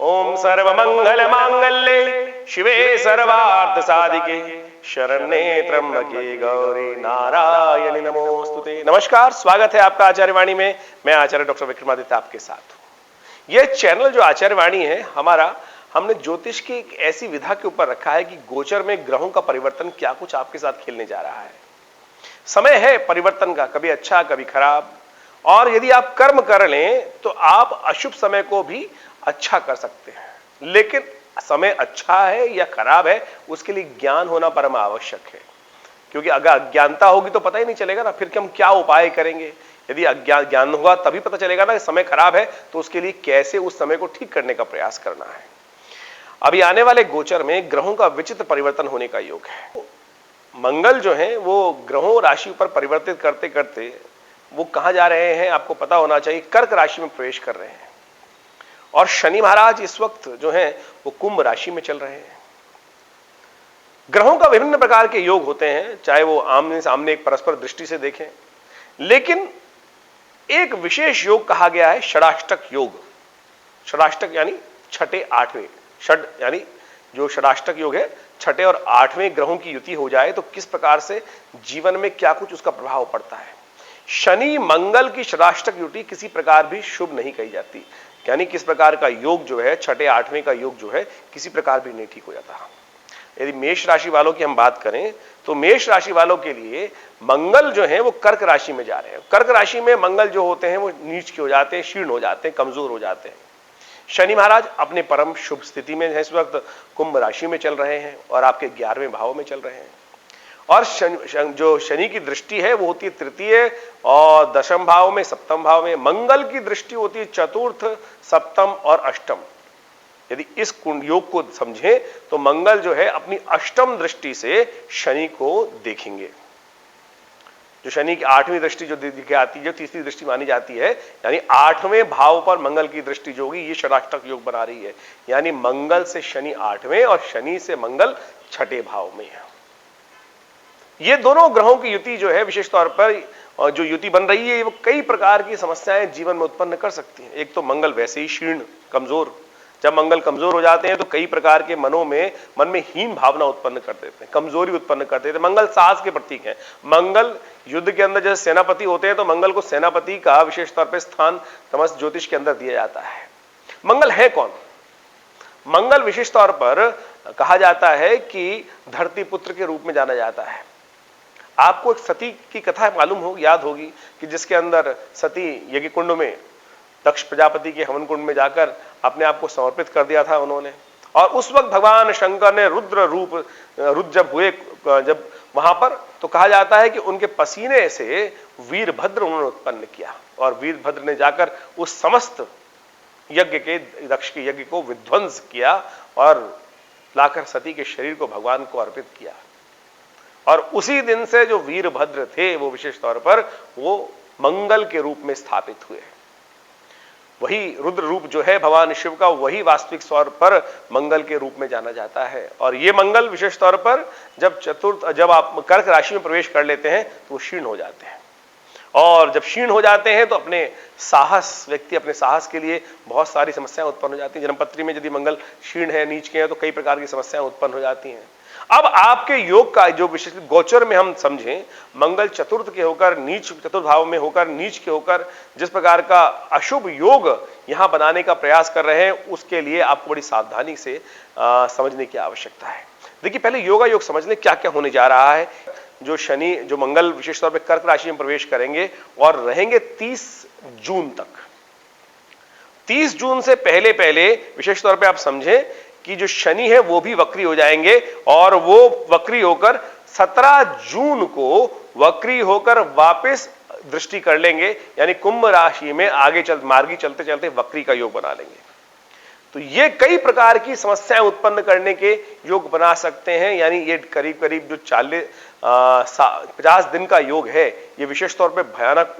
ओम सर्वमंगल मांगल्ये शिवे सर्वार्थ साधिके शरण्ये त्र्यंबके गौरी नारायणी नमोस्तुते। नमस्कार, स्वागत है आपका आचार्यवाणी में। मैं आचार्य डॉक्टर विक्रमादित्य आपके साथ हूं। यह चैनल जो आचार्यवाणी है हमारा, हमने ज्योतिष की एक ऐसी विधा के ऊपर रखा है कि गोचर में ग्रहों का परिवर्तन क्या कुछ आपके साथ खेलने जा रहा है। समय है परिवर्तन का, कभी अच्छा कभी खराब, और यदि आप कर्म कर लें तो आप अशुभ समय को भी अच्छा कर सकते हैं। लेकिन समय अच्छा है या खराब है उसके लिए ज्ञान होना परम आवश्यक है, क्योंकि अगर अज्ञानता होगी तो पता ही नहीं चलेगा ना फिर कि हम क्या उपाय करेंगे। यदि ज्ञान होगा तभी पता चलेगा ना कि समय खराब है तो उसके लिए कैसे उस समय को ठीक करने का प्रयास करना है। अभी आने वाले गोचर में ग्रहों का विचित्र परिवर्तन होने का योग है। मंगल जो है वो ग्रहों राशि पर परिवर्तित करते करते वो कहां जा रहे हैं आपको पता होना चाहिए। कर्क राशि में प्रवेश कर रहे हैं और शनि महाराज इस वक्त जो है वो कुंभ राशि में चल रहे हैं। ग्रहों का विभिन्न प्रकार के योग होते हैं, चाहे वो आमने सामने एक परस्पर दृष्टि से देखें, लेकिन एक विशेष योग कहा गया है षडाष्टक योग। षडाष्टक यानी छठे आठवें, षड यानी जो षडाष्टक योग है छठे और आठवें ग्रहों की युति हो जाए तो किस प्रकार से जीवन में क्या कुछ उसका प्रभाव पड़ता है। शनि मंगल की षडाष्टक युति किसी प्रकार भी शुभ नहीं कही जाती, यानी किस प्रकार का योग जो है छठे आठवें का योग जो है किसी प्रकार भी नहीं ठीक हो जाता। यदि मेष राशि वालों की हम बात करें तो मेष राशि वालों के लिए मंगल जो है वो कर्क राशि में जा रहे हैं। कर्क राशि में मंगल जो होते हैं वो नीच के हो जाते हैं, शीर्ण हो जाते हैं, कमजोर हो जाते हैं। शनि महाराज अपने परम शुभ स्थिति में इस वक्त कुंभ राशि में चल रहे हैं और आपके 11वें भाव में चल रहे हैं। और जो शनि की दृष्टि है वो होती है तृतीय और दशम भाव में, सप्तम भाव में। मंगल की दृष्टि होती है चतुर्थ, सप्तम और अष्टम। यदि इस योग को समझें तो मंगल जो है अपनी अष्टम दृष्टि से शनि को देखेंगे। जो शनि की 8वीं दृष्टि जो दिखे आती है, जो तीसरी दृष्टि मानी जाती है, यानी 8वें भाव पर मंगल की दृष्टि जो होगी ये षडाष्टक योग बना रही है। यानी मंगल से शनि 8वें और शनि से मंगल छठे भाव में है। ये दोनों ग्रहों की युति जो है विशेष तौर पर जो युति बन रही है वो कई प्रकार की समस्याएं जीवन में उत्पन्न कर सकती हैं। एक तो मंगल वैसे ही शीर्ण, कमजोर। जब मंगल कमजोर हो जाते हैं तो कई प्रकार के मन में हीन भावना उत्पन्न कर देते हैं, कमजोरी उत्पन्न कर देते हैं। मंगल साहस के प्रतीक है। मंगल युद्ध के अंदर जैसे सेनापति होते हैं तो मंगल को सेनापति का विशेष तौर पर स्थान समस्त ज्योतिष के अंदर दिया जाता है। मंगल है कौन? मंगल विशेष तौर पर कहा जाता है कि धरती पुत्र के रूप में जाना जाता है। आपको एक सती की कथा मालूम हो, याद होगी, कि जिसके अंदर सती यज्ञ कुंड में दक्ष प्रजापति के हवन कुंड में जाकर अपने आप को समर्पित कर दिया था उन्होंने। और उस वक्त भगवान शंकर ने रुद्र जब हुए जब वहां पर, तो कहा जाता है कि उनके पसीने से वीरभद्र उन्होंने उत्पन्न किया और वीरभद्र ने जाकर उस समस्त यज्ञ के, दक्ष के यज्ञ को विध्वंस किया और लाकर सती के शरीर को भगवान को अर्पित किया। और उसी दिन से जो वीरभद्र थे वो विशेष तौर पर वो मंगल के रूप में स्थापित हुए। वही रुद्र रूप जो है भगवान शिव का, वही वास्तविक तौर पर मंगल के रूप में जाना जाता है। और ये मंगल विशेष तौर पर जब आप कर्क राशि में प्रवेश कर लेते हैं तो वो क्षीण हो जाते हैं। और जब क्षीण हो जाते हैं तो व्यक्ति अपने साहस के लिए बहुत सारी समस्याएं उत्पन्न हो जाती हैं। जन्मपत्री में यदि मंगल क्षीण है, नीच के हैं, तो कई प्रकार की समस्याएं उत्पन्न हो जाती हैं। अब आपके योग का जो विशेष गोचर में हम समझें, मंगल चतुर्थ के होकर नीच, चतुर्थ भाव में होकर नीच के होकर जिस प्रकार का अशुभ योग यहां बनाने का प्रयास कर रहे हैं, उसके लिए आपको बड़ी सावधानी से समझने की आवश्यकता है। देखिए, पहले योगा योग समझ लें क्या क्या होने जा रहा है। जो मंगल विशेष तौर पर कर्क राशि में प्रवेश करेंगे और रहेंगे 30 जून तक। 30 जून से पहले पहले विशेष तौर पर आप समझें कि जो शनि है वो भी वक्री हो जाएंगे और वो वक्री होकर 17 जून को वक्री होकर वापस दृष्टि कर लेंगे, यानी कुंभ राशि में मार्गी चलते चलते वक्री का योग बना लेंगे। तो ये कई प्रकार की समस्याएं उत्पन्न करने के योग बना सकते हैं। यानी ये करीब करीब जो 50 दिन का योग है, ये विशेष तौर पे भयानक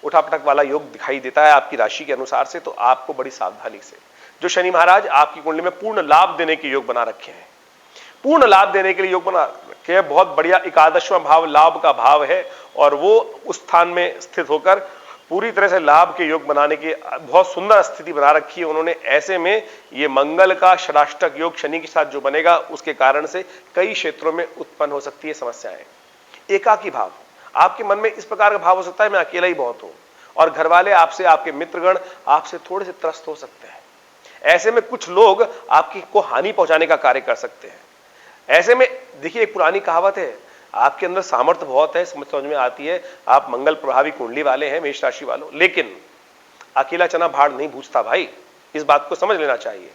उठापटक वाला योग दिखाई देता है आपकी राशि के अनुसार से। तो आपको बड़ी सावधानी से, जो शनि महाराज आपकी कुंडली में पूर्ण लाभ देने के योग बना रखे हैं, पूर्ण लाभ देने के लिए योग बना रखे हैं, बहुत बढ़िया 11वां भाव लाभ का भाव है और वो उस स्थान में स्थित होकर पूरी तरह से लाभ के योग बनाने की बहुत सुंदर स्थिति बना रखी है उन्होंने। ऐसे में ये मंगल का षडाष्टक योग शनि के साथ जो बनेगा उसके कारण से कई क्षेत्रों में उत्पन्न हो सकती है समस्याएं। एकाकी भाव, आपके मन में इस प्रकार का भाव हो सकता है मैं अकेला ही बहुत हूं, और घर वाले आपसे, आपके मित्रगण आपसे थोड़े से त्रस्त हो सकते हैं। ऐसे में कुछ लोग आपकी को हानि पहुंचाने का कार्य कर सकते हैं। ऐसे में देखिए, एक पुरानी कहावत है, आपके अंदर सामर्थ्य बहुत है, समझ में आती है, आप मंगल प्रभावी कुंडली वाले हैं, मेष राशि वालों, लेकिन अकेला चना भाड़ नहीं भूजता भाई, इस बात को समझ लेना चाहिए।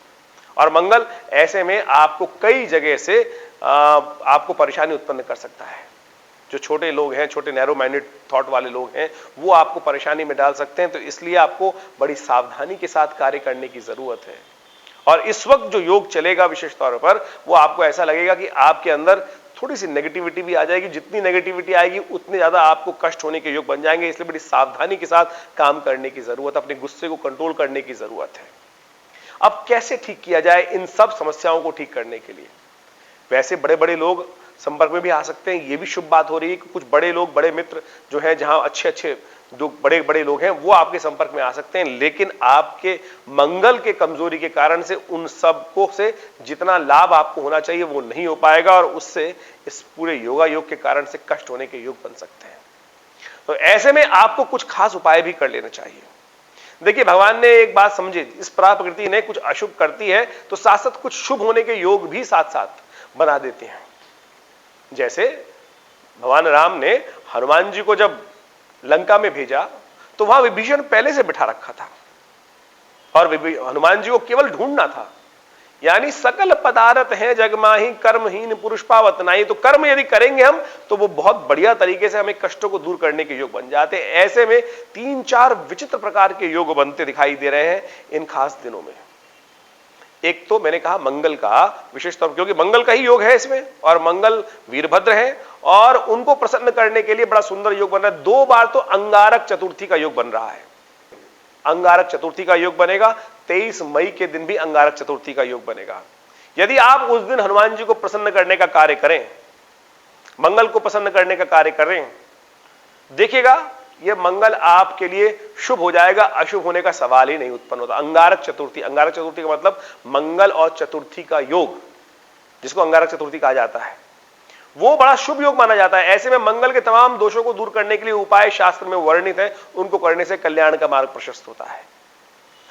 और मंगल ऐसे में आपको कई जगह से आपको परेशानी उत्पन्न कर सकता है। जो छोटे लोग हैं, छोटे नैरो माइंडेड थॉट वाले लोग हैं, वो आपको परेशानी में डाल सकते हैं। तो इसलिए आपको बड़ी सावधानी के साथ कार्य करने की जरूरत है। और इस वक्त जो योग चलेगा विशेष तौर पर, वो आपको ऐसा लगेगा कि आपके अंदर थोड़ी सी नेगेटिविटी भी आ जाएगी। जितनी नेगेटिविटी आएगी उतने ज्यादा आपको कष्ट होने के योग बन जाएंगे। इसलिए बड़ी सावधानी के साथ काम करने की जरूरत, अपने गुस्से को कंट्रोल करने की जरूरत है। अब कैसे ठीक किया जाए इन सब समस्याओं को ठीक करने के लिए? वैसे बड़े बड़े लोग संपर्क में भी आ सकते हैं, ये भी शुभ बात हो रही है कि कुछ बड़े लोग, बड़े मित्र जो हैं, जहां अच्छे अच्छे जो बड़े बड़े लोग हैं वो आपके संपर्क में आ सकते हैं। लेकिन आपके मंगल के कमजोरी के कारण से उन सबको से जितना लाभ आपको होना चाहिए वो नहीं हो पाएगा, और उससे इस पूरे योगा योग के कारण से कष्ट होने के योग बन सकते हैं। तो ऐसे में आपको कुछ खास उपाय भी कर लेना चाहिए। देखिए, भगवान ने एक बात समझी, इस प्रकृति ने कुछ अशुभ करती है तो साथ साथ कुछ शुभ होने के योग भी साथ साथ बना देते हैं। जैसे भगवान राम ने हनुमान जी को जब लंका में भेजा तो वहां विभीषण पहले से बिठा रखा था, और हनुमान जी को केवल ढूंढना था। यानी सकल पदार्थ है जगमाही कर्महीन पुरुष पावत नाही। तो कर्म यदि करेंगे हम तो वो बहुत बढ़िया तरीके से हमें कष्टों को दूर करने के योग बन जाते हैं। ऐसे में 3-4 विचित्र प्रकार के योग बनते दिखाई दे रहे हैं इन खास दिनों में। एक तो मैंने कहा मंगल का विशेष तौर, क्योंकि मंगल का ही योग है इसमें, और मंगल वीरभद्र है, और उनको प्रसन्न करने के लिए बड़ा सुंदर योग बन रहा है। 2 बार तो अंगारक चतुर्थी का योग बन रहा है। अंगारक चतुर्थी का योग बनेगा, 23 मई के दिन भी अंगारक चतुर्थी का योग बनेगा। यदि आप उस दिन हनुमान जी को प्रसन्न करने का कार्य करें, मंगल को प्रसन्न करने का कार्य करें, देखिएगा यह मंगल आपके लिए शुभ हो जाएगा, अशुभ होने का सवाल ही नहीं उत्पन्न होता। अंगारक चतुर्थी, अंगारक चतुर्थी का मतलब मंगल और चतुर्थी का योग, जिसको अंगारक चतुर्थी कहा जाता है, वो बड़ा शुभ योग माना जाता है। ऐसे में मंगल के तमाम दोषों को दूर करने के लिए उपाय शास्त्र में वर्णित है, उनको करने से कल्याण का मार्ग प्रशस्त होता है।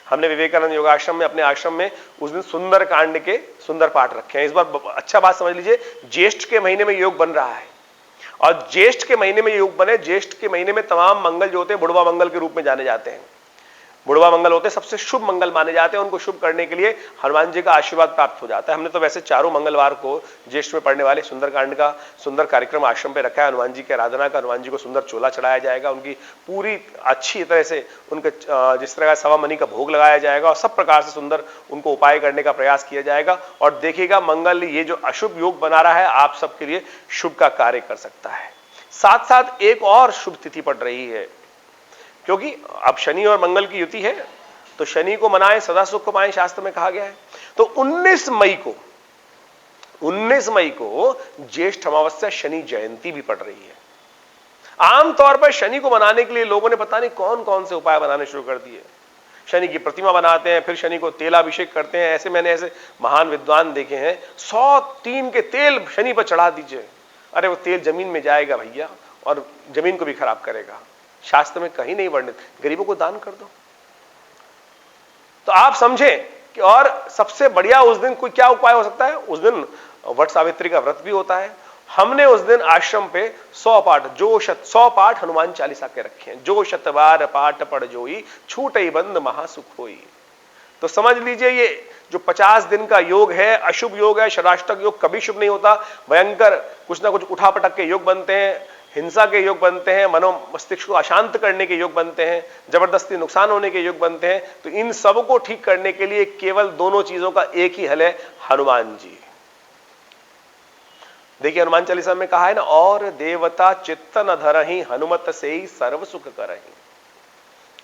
हमने विवेकानंद योगाश्रम में, अपने आश्रम में उस दिन सुंदर कांड के सुंदर पाठ रखे हैं। इस बार अच्छा बात समझ लीजिए, ज्येष्ठ के महीने में योग बन रहा है, और ज्येष्ठ के महीने में योग बने, ज्येष्ठ के महीने में तमाम मंगल जो होते हैं बुढ़वा मंगल के रूप में जाने जाते हैं। बुढ़वा मंगल होते हैं सबसे शुभ मंगल माने जाते हैं। उनको शुभ करने के लिए हनुमान जी का आशीर्वाद प्राप्त हो जाता है। हमने तो वैसे चारों मंगलवार को ज्येष्ठ में पढ़ने वाले सुंदरकांड का सुंदर कार्यक्रम आश्रम पे रखा है। हनुमान जी की आराधना का, हनुमान जी को सुंदर चोला चढ़ाया जाएगा, उनकी पूरी अच्छी तरह से उनके जिस तरह का सवा मनी का भोग लगाया जाएगा, और सब प्रकार से सुंदर उनको उपाय करने का प्रयास किया जाएगा। और देखिएगा मंगल ये जो अशुभ योग बना रहा है आप सबके लिए शुभ का कार्य कर सकता है। साथ साथ एक और शुभ तिथि पड़ रही है, क्योंकि अब शनि और मंगल की युति है, तो शनि को मनाएं सदा सुख को पाएं, शास्त्र में कहा गया है। तो 19 मई को ज्येष्ठ अमावस्या शनि जयंती भी पड़ रही है। आमतौर पर शनि को मनाने के लिए लोगों ने पता नहीं कौन कौन से उपाय बनाने शुरू कर दिए। शनि की प्रतिमा बनाते हैं, फिर शनि को तेलाभिषेक करते हैं। ऐसे मैंने ऐसे महान विद्वान देखे हैं, 100 टीन के तेल शनि पर चढ़ा दीजिए। अरे वो तेल जमीन में जाएगा भैया, और जमीन को भी खराब करेगा। शास्त्र में कहीं नहीं वर्णित, गरीबों को दान कर दो। तो आप समझें कि, और सबसे बढ़िया उस दिन कोई क्या उपाय हो सकता है, उस दिन वट सावित्री का व्रत भी होता है। हमने उस दिन आश्रम पे 100 पाठ हनुमान चालीसा के रखे हैं। जो शतवार पाठ पढ़ जोई, छूटई बंद महासुख होई। तो समझ लीजिए ये जो 50 दिन का योग है, अशुभ योग है। षडाष्टक योग कभी शुभ नहीं होता, भयंकर कुछ ना कुछ उठापटक के योग बनते हैं, हिंसा के योग बनते हैं, मनो मस्तिष्क को अशांत करने के योग बनते हैं, जबरदस्ती नुकसान होने के योग बनते हैं। तो इन सब को ठीक करने के लिए केवल दोनों चीजों का एक ही हल है, हनुमान जी। देखिए हनुमान चालीसा में कहा है ना, और देवता चित्त न धरहि, हनुमत से ही सर्व सुख करहि।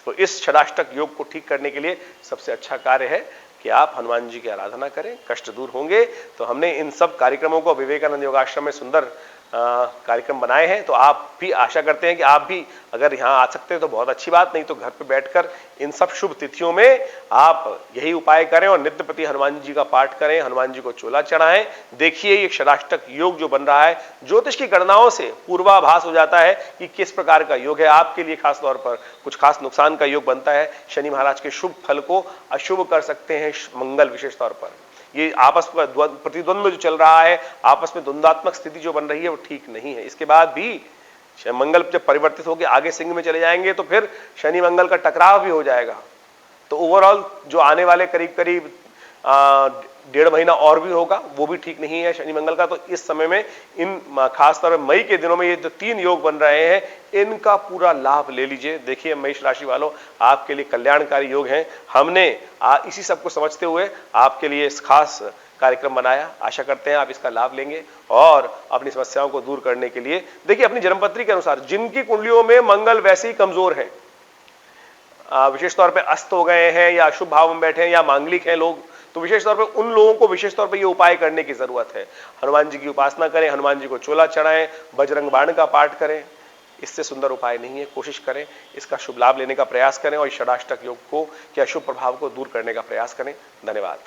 तो इस षडाष्टक योग को ठीक करने के लिए सबसे अच्छा कार्य है कि आप हनुमान जी की आराधना करें, कष्ट दूर होंगे। तो हमने इन सब कार्यक्रमों को विवेकानंद योगाश्रम में सुंदर कार्यक्रम बनाए हैं, तो आप भी आशा करते हैं कि आप भी अगर यहाँ आ सकते हैं तो बहुत अच्छी बात, नहीं तो घर पे बैठकर इन सब शुभ तिथियों में आप यही उपाय करें और नित्य प्रति हनुमान जी का पाठ करें, हनुमान जी को चोला चढ़ाएं। देखिए ये षडाष्टक योग जो बन रहा है, ज्योतिष की गणनाओं से पूर्वाभास हो जाता है कि किस प्रकार का योग है आपके लिए, खास तौर पर कुछ खास नुकसान का योग बनता है। शनि महाराज के शुभ फल को अशुभ कर सकते हैं मंगल, विशेष तौर पर ये आपस में प्रतिद्वंद्व जो चल रहा है, आपस में द्वंद्वात्मक स्थिति जो बन रही है वो ठीक नहीं है। इसके बाद भी मंगल जब परिवर्तित होकर आगे सिंह में चले जाएंगे तो फिर शनि मंगल का टकराव भी हो जाएगा। तो ओवरऑल जो आने वाले करीब करीब 1.5 महीना और भी होगा, वो भी ठीक नहीं है शनि मंगल का। तो इस समय में इन खासतौर पर मई के दिनों में ये जो 3 योग बन रहे हैं, इनका पूरा लाभ ले लीजिए। देखिए मेष राशि वालों, आपके लिए कल्याणकारी योग हैं। हमने इसी सब को समझते हुए आपके लिए इस खास कार्यक्रम बनाया। आशा करते हैं आप इसका लाभ लेंगे और अपनी समस्याओं को दूर करने के लिए देखिए अपनी जन्मपत्री के अनुसार जिनकी कुंडलियों में मंगल वैसे ही कमजोर है, विशेष तौर पे अस्त हो गए हैं या अशुभ भाव में बैठे हैं या मांगलिक हैं लोग, तो विशेष तौर पे उन लोगों को विशेष तौर पे ये उपाय करने की जरूरत है। हनुमान जी की उपासना करें, हनुमान जी को चोला चढ़ाएं, बजरंग बाण का पाठ करें। इससे सुंदर उपाय नहीं है। कोशिश करें इसका शुभ लाभ लेने का प्रयास करें और इस षडाष्टक योग को के अशुभ प्रभाव को दूर करने का प्रयास करें। धन्यवाद।